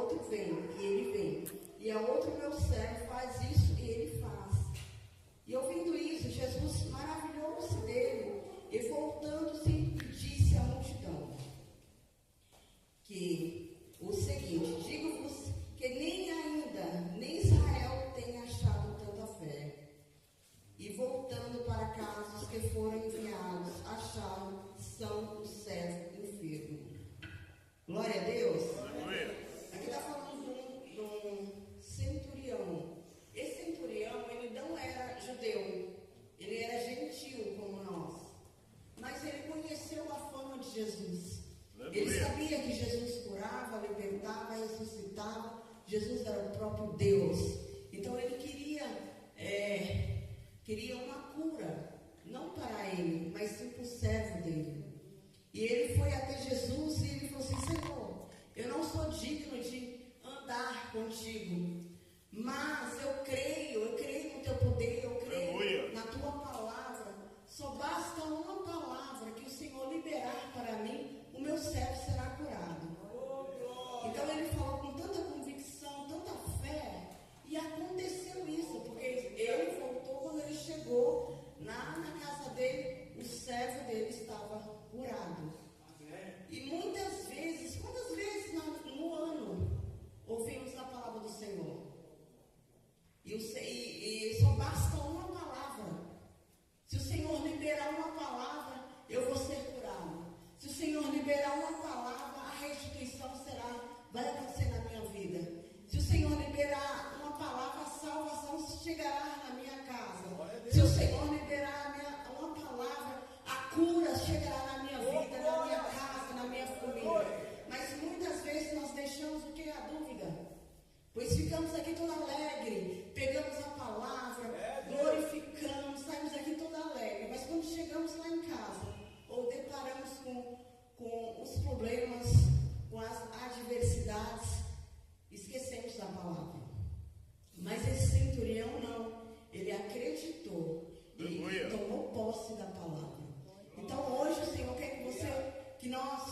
outro vem, e ele vem. E a outro meu servo faz isso, e ele faz. E ouvindo isso, Jesus maravilhou-se dele, e voltando-se, disse à multidão, que o seguinte, digo-vos que nem ainda, nem Israel tem achado tanta fé. E voltando para casa, os que foram enviados, acharam, são o servo enfermo. Glória a Deus. Aqui está falando de um centurião. Esse centurião, ele não era judeu, ele era gentil como nós. Mas ele conheceu a fama de Jesus. Ele sabia que Jesus curava, libertava, ressuscitava. Jesus era o próprio Deus. Então ele queria uma cura, não para ele, mas sim para o servo dele. E ele foi até Jesus e ele falou assim: Senhor, eu não sou digno de andar contigo, mas eu creio no teu poder, eu creio na tua palavra. Só basta uma palavra que o Senhor liberar para mim, o meu servo será curado. Então ele falou com tanta convicção, tanta fé, e aconteceu isso, porque ele voltou. Quando ele chegou na casa dele, o servo dele estava curado. E muitas vezes, quantas vezes no ano ouvimos a palavra do Senhor? E só basta uma palavra. Se o Senhor liberar uma palavra, eu vou ser curado. Se o Senhor liberar uma palavra, a restituição vai acontecer na minha vida. Se o Senhor liberar uma palavra, a salvação chegará na minha casa. Se o Senhor liberar uma palavra, a cura chegará na minha vida, na minha casa, na minha família. Mas muitas vezes nós deixamos o que? A dúvida. Pois ficamos aqui todo alegre, pegamos a palavra, glorificamos, saímos aqui todo alegre. Mas quando chegamos lá em casa, ou deparamos com os problemas, com as adversidades, esquecemos da palavra. Mas esse centurião não. Ele acreditou e tomou posse da palavra. Então hoje o Senhor quer que nós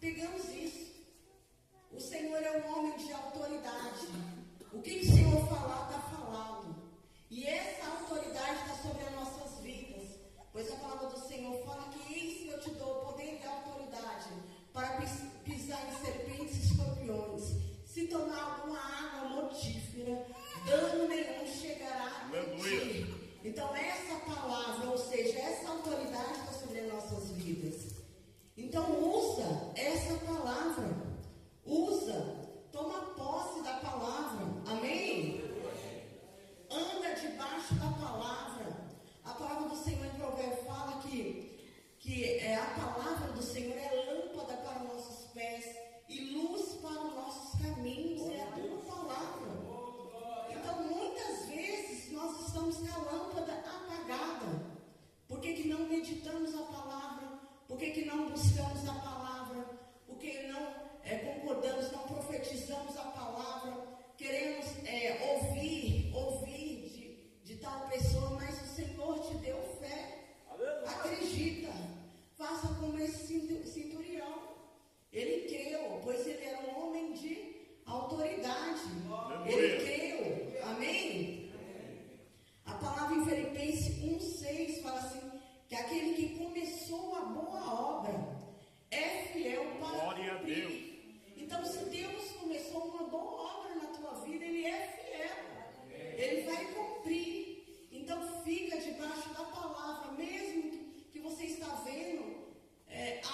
pegamos isso. O Senhor é um homem de autoridade. O que o Senhor falar, está falado. E essa autoridade está sobre as nossas vidas. Pois a palavra do Senhor fala que eis que eu te dou poder e autoridade para pisar em serpentes e escorpiões. Se tomar alguma água mortífera, dano nenhum chegará a ti. Então essa palavra, ou seja, essa autoridade está sobre as nossas vidas. Então usa essa palavra. Toma posse da palavra. Amém? Anda debaixo da palavra. A palavra do Senhor em Provérbios fala que a palavra do Senhor é lâmpada para os nossos pés e luz para os nossos caminhos. É a tua palavra. Então muitas vezes nós estamos com a lâmpada apagada. Por que não meditamos a palavra? Por que não buscamos a palavra? Por que não concordamos, não profetizamos a palavra? Queremos ouvir de tal pessoa, mas o Senhor te deu fé. Acredita. Faça como esse centurião. Ele creu, pois ele era um homem de autoridade. Ele creu. Amém? A palavra em Filipenses 1,6 fala assim, que aquele que começou a boa obra é fiel para cumprir. Então, se Deus começou uma boa obra na tua vida, Ele é fiel. Ele vai cumprir. Então, fica debaixo da palavra, mesmo que você está vendo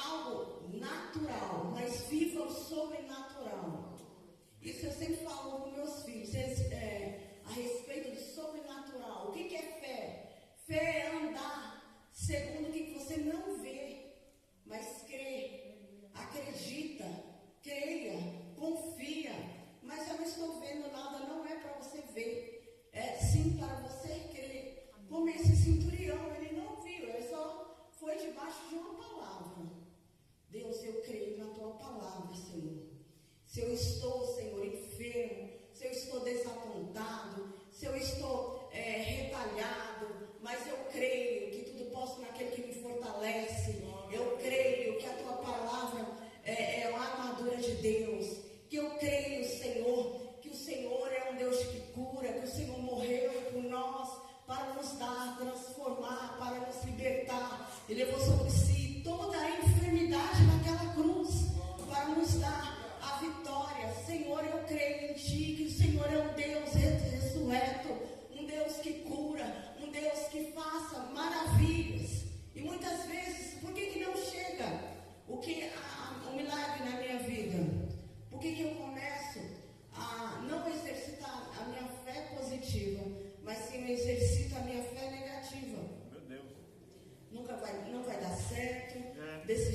algo natural, mas viva o sobrenatural. Isso eu sempre falo com meus filhos, a respeito do sobrenatural. O que é fé? Fé é andar segundo o que você não vê, mas crê, acredita, creia, confia. Mas eu não estou vendo nada, não é para você ver, é sim para você crer. Como esse centurião, ele não viu, ele só foi debaixo de uma palavra. Deus, eu creio na tua palavra, Senhor. Se eu estou, Senhor, enfermo, se eu estou desapontado, se eu estou retalhado, mas eu creio que tudo posso naquele que me fortalece. Eu creio que a tua palavra é a armadura de Deus. Que eu creio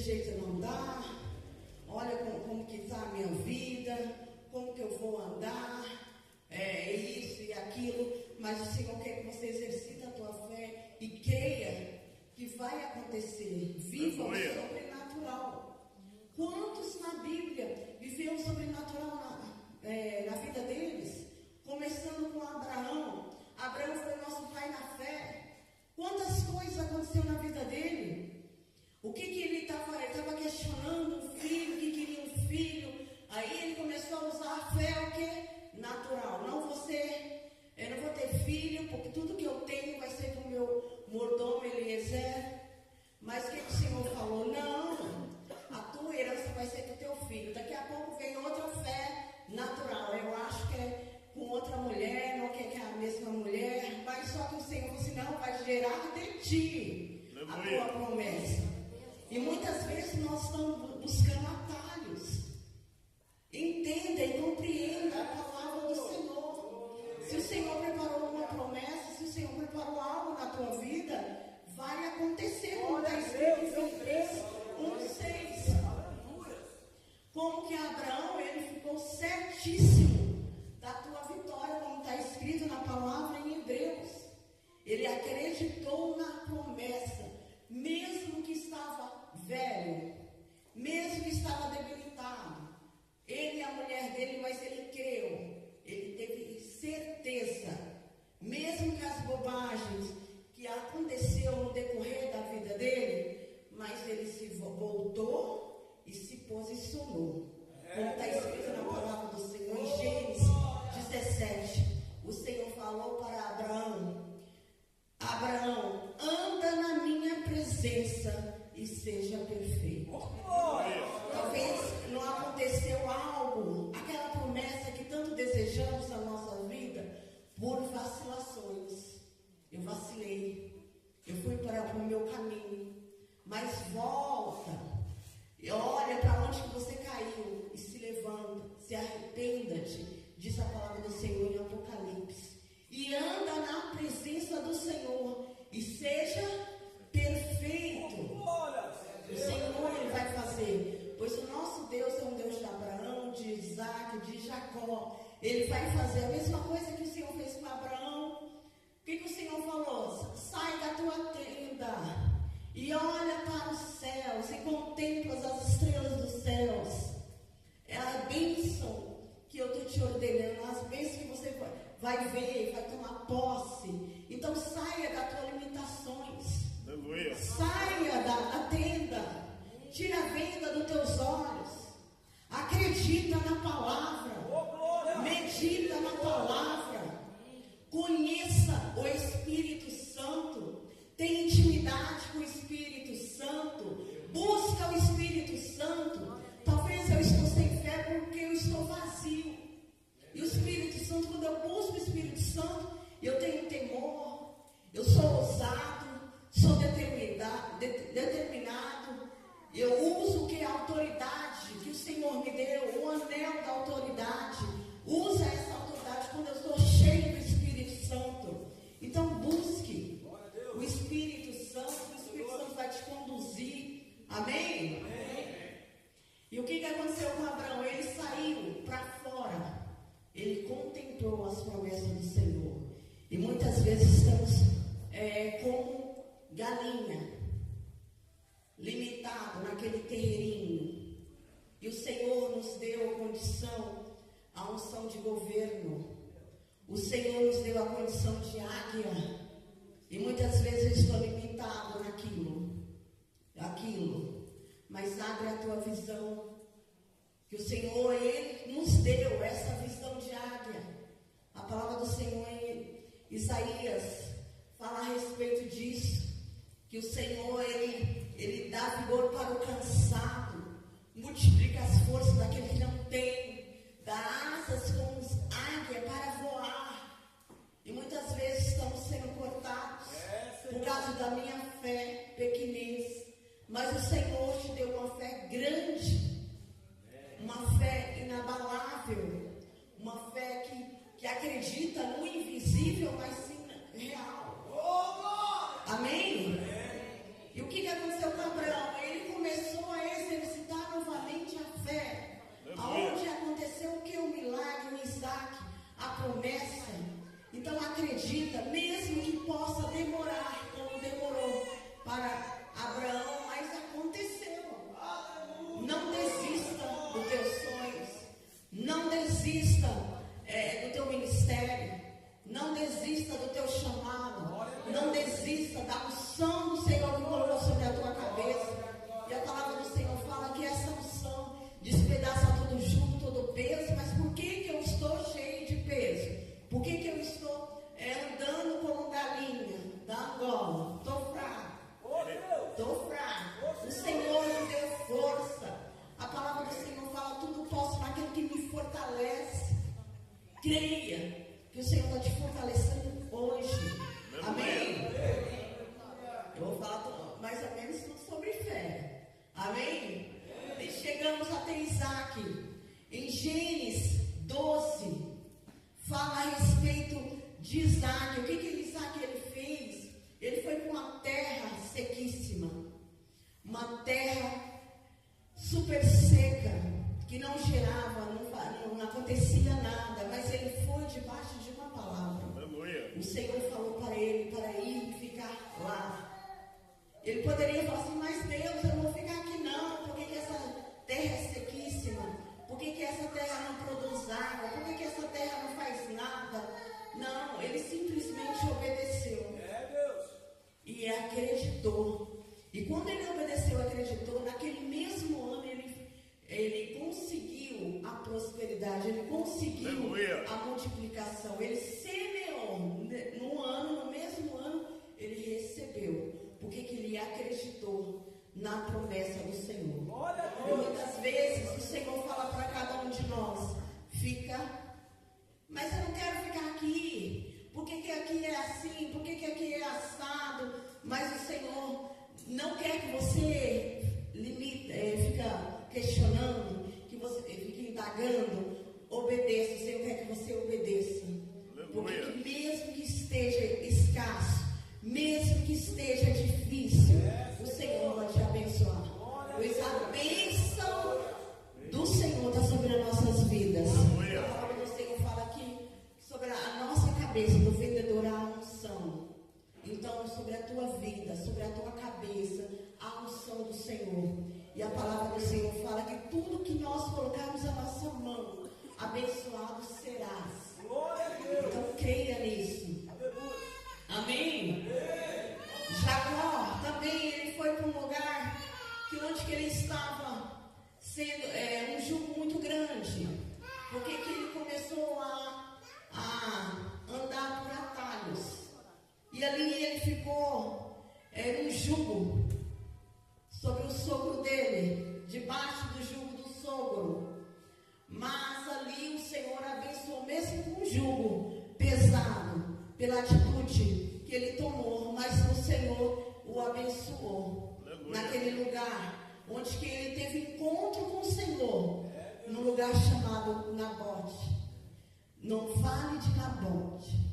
jeito não dá, olha como que está a minha vida, como que eu vou andar, isso e aquilo, mas o Senhor quer que você exercite a tua fé e creia que vai acontecer. Viva o sobrenatural. Quantos na Bíblia viveram o sobrenatural na vida deles? Começando com Abraão. Abraão foi nosso pai na fé. Quantas coisas aconteceram na vida dele? O que ele estava? Ele estava questionando um filho, que queria um filho. Aí ele começou a usar a fé, o que? Natural. Eu não vou ter filho, porque tudo que eu tenho vai ser com o meu mordomo Eliezer. Mas o que o Senhor falou? Não, a tua herança vai ser com o teu filho. Daqui a pouco vem outra fé natural. Eu acho que é com outra mulher, não quer que é a mesma mulher, mas só que o Senhor falou assim, não, vai gerar de ti a tua promessa. E muitas vezes nós estamos buscando atalhos. Entenda e compreenda a palavra do Senhor. Se o Senhor preparou uma promessa, se o Senhor preparou algo na tua vida, vai acontecer, como está escrito em Filipenses 1:6. Como que Abraão, ele ficou certíssimo da tua vitória, como está escrito na palavra em Hebreus. Ele acreditou na promessa, mesmo que estava velho, mesmo que estava debilitado. Ele e a mulher dele, mas ele creu. Ele teve certeza, mesmo que as bobagens que aconteceu no decorrer da vida dele, mas ele se voltou e se posicionou. Como está escrito na palavra do Senhor em Gênesis 17, o Senhor falou para Abraão: Abraão, anda na minha presença e seja perfeito. Talvez não aconteceu algo, aquela promessa que tanto desejamos na nossa vida, por vacilações. Eu vacilei, eu fui para o meu caminho, mas volta, e olha para onde que você caiu e se levanta, se arrependa-te, diz a palavra do Senhor em Apocalipse, e anda na presença do Senhor e seja perfeito. O Senhor, Ele vai fazer, pois o nosso Deus é um Deus de Abraão, de Isaac, de Jacó. Ele vai fazer a mesma coisa que o Senhor fez com Abraão. O que o Senhor falou? Sai da tua tenda e olha para os céus e contempla as estrelas dos céus. É a bênção que eu estou te ordenando, as bênçãos que você vai ver, vai tomar posse. Então saia das tuas limitações. Aleluia. Saia da tenda, tira a venda dos teus olhos, acredita na palavra, medita na palavra, conheça o Espírito Santo, tenha intimidade com o Espírito Santo, busca o Espírito Santo. Talvez eu estou sem fé porque eu estou vazio, e o Espírito Santo, quando eu busco o Espírito Santo, eu tenho temor, eu sou ousado, sou determinado, eu uso o que é a autoridade que o Senhor me deu, o anel da autoridade. Usa essa autoridade quando eu estou cheio do Espírito Santo. Então busque o Espírito Santo vai te conduzir. Amém? E o que aconteceu com Abraão? Ele saiu para fora, ele contemplou as promessas do Senhor. E muitas vezes estamos como galinha, limitado naquele terreirinho. E o Senhor nos deu a condição, a unção de governo. O Senhor nos deu a condição de águia. E muitas vezes eu estou limitado naquilo. Mas abre a tua visão. Que o Senhor, Ele nos deu essa visão de águia. A palavra do Senhor em Isaías fala a respeito disso. Que o Senhor, Ele dá vigor para o cansado, multiplica as forças daquele que não tem, dá asas como águia para voar. E muitas vezes estamos sendo cortados por causa da minha fé pequenez. Mas o Senhor te deu uma fé grande, uma fé inabalável, uma fé que acredita no invisível, mas sim real. Amém? E o que aconteceu com Abraão? Ele começou a Aonde aconteceu o que? O milagre, o Isaac, a promessa. Então acredita, mesmo que possa demorar, como demorou para Abraão, mas aconteceu. Não desista dos teus sonhos. Não desista do teu ministério. Não desista do teu chamado. Não desista da unção do Senhor que colocou sobre a tua cabeça. E a palavra do Senhor fala que essa unção despedaça tudo junto, todo peso. Mas por que eu estou cheio de peso? Por que eu estou andando como galinha da Angola? Estou fraco. Estou fraco. O Senhor me deu força. A palavra do Senhor fala: tudo posso naquele que me fortalece. Creia que o Senhor está te fortalecendo hoje. Amém? Eu vou falar mais ou menos tudo sobre fé. Amém? E chegamos até Isaac. Em Gênesis 12, fala a respeito de Isaac. O que Isaac ele fez? Ele foi para uma terra sequíssima. Uma terra super seca, que não gerava, não acontecia nada, mas ele foi debaixo de uma palavra. Aleluia. O Senhor falou para ele para ir e ficar lá. Ele poderia falar assim: mas Deus, eu não vou ficar aqui não. Por que essa terra é sequíssima? Por que essa terra não produz água? Por que essa terra não faz nada? Não, ele simplesmente obedeceu. E acreditou. E quando ele obedeceu e acreditou, naquele mesmo ano ele conseguiu a prosperidade, ele conseguiu a multiplicação. Ele semeou no mesmo ano, ele recebeu. Porque que ele acreditou na promessa do Senhor. E muitas vezes o Senhor fala para cada um de nós: fica, mas eu não quero ficar aqui. Por que aqui é assim? Por que aqui é assado? Mas o Senhor não quer que você fica questionando, que você fique indagando. Obedeça. O Senhor quer que você obedeça. Porque mesmo que esteja escasso, mesmo que esteja difícil, o Senhor vai te abençoar. Pois a bênção do Senhor está sobre as nossas vidas. A palavra do Senhor fala aqui sobre a nossa cabeça, do vendedor a unção. Então, sobre a tua vida, sobre a tua cabeça, a unção do Senhor. E a palavra do Senhor fala que tudo que nós colocarmos a nossa mão, abençoado serás. Então, creia nisso. Amém? Jacó também, ele foi para um lugar onde que ele estava sendo um jugo muito grande. Porque que ele começou a andar por atalhos. E ali ele ficou um jugo sobre o sogro dele, debaixo do jugo do sogro. Mas ali o Senhor abençoou, mesmo com o jugo pesado, pela atitude que ele tomou, mas o Senhor o abençoou. Aleluia. Naquele lugar onde que ele teve encontro com o Senhor, num lugar chamado Nabote, no vale de Nabote.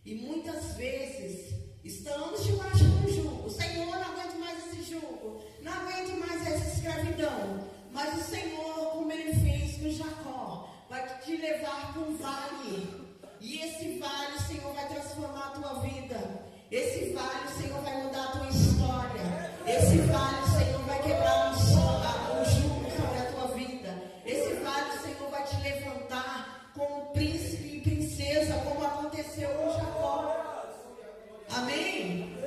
E muitas vezes estamos debaixo do jugo. O Senhor, não aguento mais esse jugo, não aguento mais essa escravidão. Mas o Senhor, como ele fez com Jacó, vai te levar para um vale. E esse vale o Senhor vai transformar a tua vida. Esse vale o Senhor vai mudar a tua história. Esse vale o Senhor vai quebrar o jugo sobre a tua vida. Esse vale o Senhor vai te levantar como príncipe e princesa, como aconteceu com Jacó. Amém?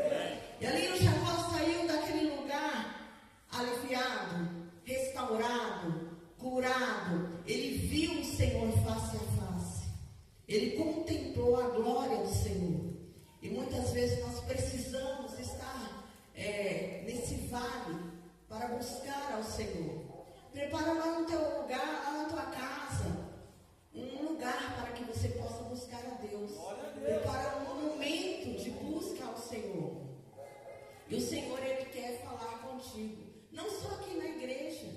E ali o Jacó saiu daquele lugar aliviado, restaurado, curado. Ele viu o Senhor face a face. Ele contemplou a glória do Senhor. E muitas vezes nós precisamos estar nesse vale para buscar ao Senhor. Prepara lá no teu lugar, lá na tua casa, um lugar para que você possa buscar a Deus. Prepara um momento de busca ao Senhor. E o Senhor, Ele quer falar contigo. Não só aqui na igreja,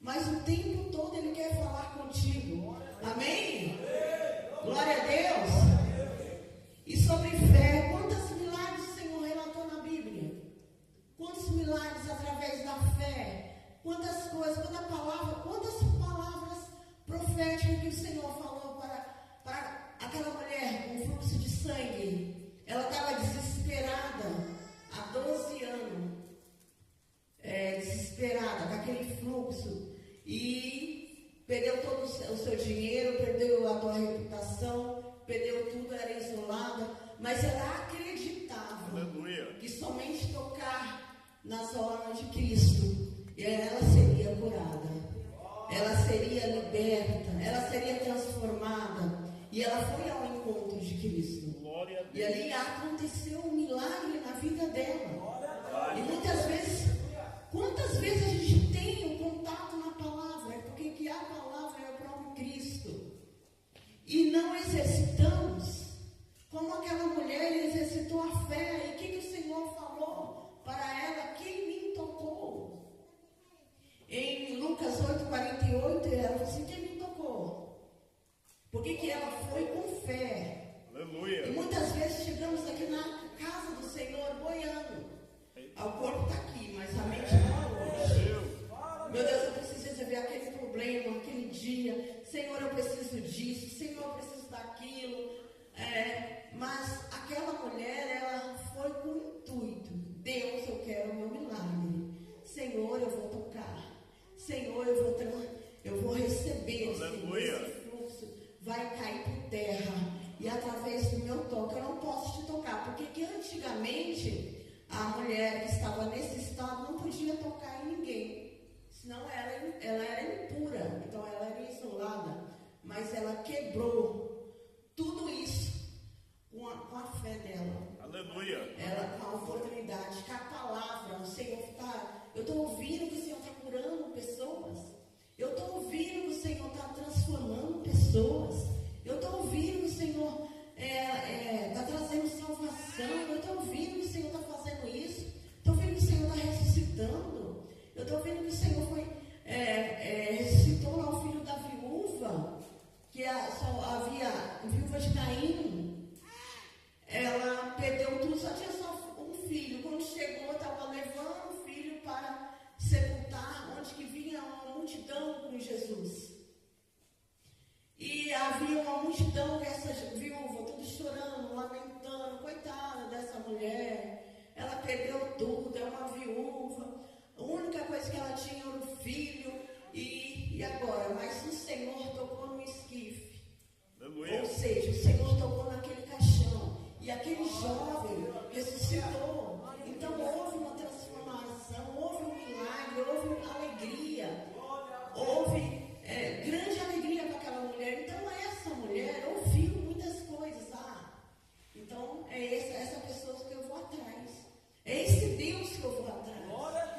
mas o tempo todo Ele quer falar contigo. Amém? Glória a Deus. E sobre fé, quantos milagres o Senhor relatou na Bíblia? Quantos milagres através da fé? Quantas coisas, quantas palavras Senhor falou para aquela mulher com fluxo de sangue? Ela estava desesperada há 12 anos. Desesperada com aquele fluxo. E perdeu todo o seu dinheiro, perdeu a tua reputação, perdeu tudo, era isolada. Mas ela acreditava, aleluia, que somente tocar nas orlas de Cristo, ela seria curada, ela seria liberta, ela seria transformada. E ela foi ao encontro de Cristo. E ali aconteceu um milagre na vida dela. E muitas vezes, quantas vezes a gente tem um contato na palavra? É porque que a palavra é o próprio Cristo. E não exercitamos. Como aquela mulher exercitou a fé. E o que o Senhor falou para ela? Quem me tocou? Em Lucas 8:48, ela falou assim: quem me tocou? Porque que ela foi com fé. Aleluia. E muitas vezes chegamos aqui na casa do Senhor boiando. O corpo está aqui, mas a mente está longe. Meu Deus, eu preciso resolver aquele problema, aquele dia. Senhor, eu preciso disso. Senhor, eu preciso daquilo. Mas aquela mulher, ela foi com o intuito: Deus, eu quero o meu milagre. Senhor, eu vou tocar. Senhor, eu vou receber esse fluxo. Vai cair por terra. E através do meu toque, eu não posso te tocar. Porque que antigamente a mulher que estava nesse estado não podia tocar em ninguém. Senão ela era impura. Então ela era isolada. Mas ela quebrou tudo isso com a fé dela. Aleluia. Ela com a oportunidade, com a palavra. O Senhor está. Eu estou ouvindo que o Senhor está curando pessoas. Eu estou ouvindo que o Senhor está transformando pessoas. Eu estou ouvindo que o Senhor está trazendo salvação. Eu estou ouvindo que o Senhor está fazendo isso. Estou ouvindo que o Senhor está ressuscitando. Eu estou ouvindo que o Senhor ressuscitou lá o filho da viúva, que só havia viúva de Caim. Ela perdeu tudo, só tinha só um filho. Quando chegou, estava levando o filho para sepultar, onde que vinha uma multidão com Jesus. E havia uma multidão dessa viúva, tudo chorando, lamentando, coitada dessa mulher. Ela perdeu tudo, é uma viúva. A única coisa que ela tinha era o filho. E agora? Mas o Senhor tocou no esquife. Aleluia. Ou seja, o Senhor tocou naquele caixão. E aquele jovem ressuscitou. Então houve uma transformação, houve um milagre, houve alegria. Houve grande alegria para aquela mulher. Então essa mulher ouviu muitas coisas. Então é essa pessoa que eu vou atrás. É esse Deus que eu vou atrás.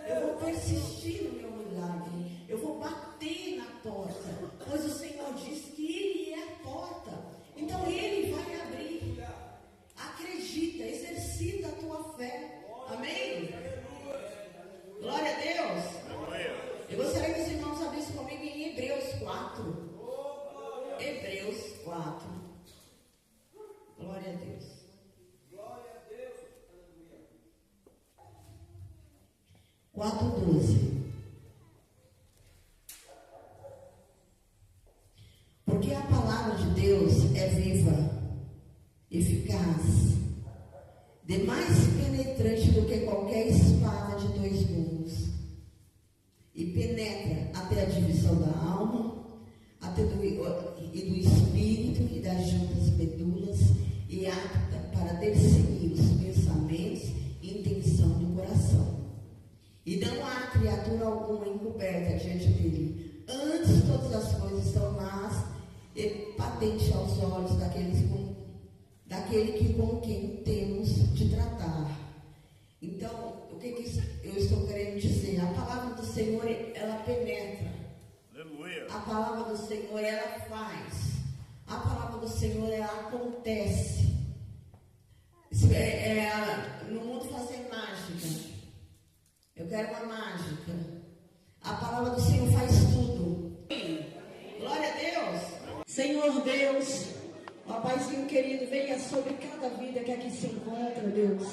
Eu vou persistir no meu milagre. Eu vou bater na porta. Pois o Senhor disse que Ele é a porta. Então Ele vai abrir. Acredita, exercita a tua fé. Amém? Glória a Deus. Eu gostaria que os irmãos abrissem comigo em Hebreus 4. Hebreus 4. Glória a Deus. Glória a Deus. 4:12. Porque a palavra de Deus é viva, eficaz, mais penetrante do que qualquer espada de 2 gumes, e penetra até a divisão da alma, até do espírito e das juntas medulas, e apta para discernir os pensamentos e intenção do coração. E não há criatura alguma encoberta diante dele. Antes, todas as coisas são más e patentes aos olhos daquele que com quem temos de tratar. Então, o que eu estou querendo dizer? A palavra do Senhor, ela penetra. Aleluia. A palavra do Senhor, ela faz. A palavra do Senhor, ela acontece. No mundo fazer mágica. Eu quero uma mágica. A palavra do Senhor faz tudo. Glória a Deus. Senhor Deus, ó Paizinho querido, venha sobre cada vida que aqui se encontra, Deus.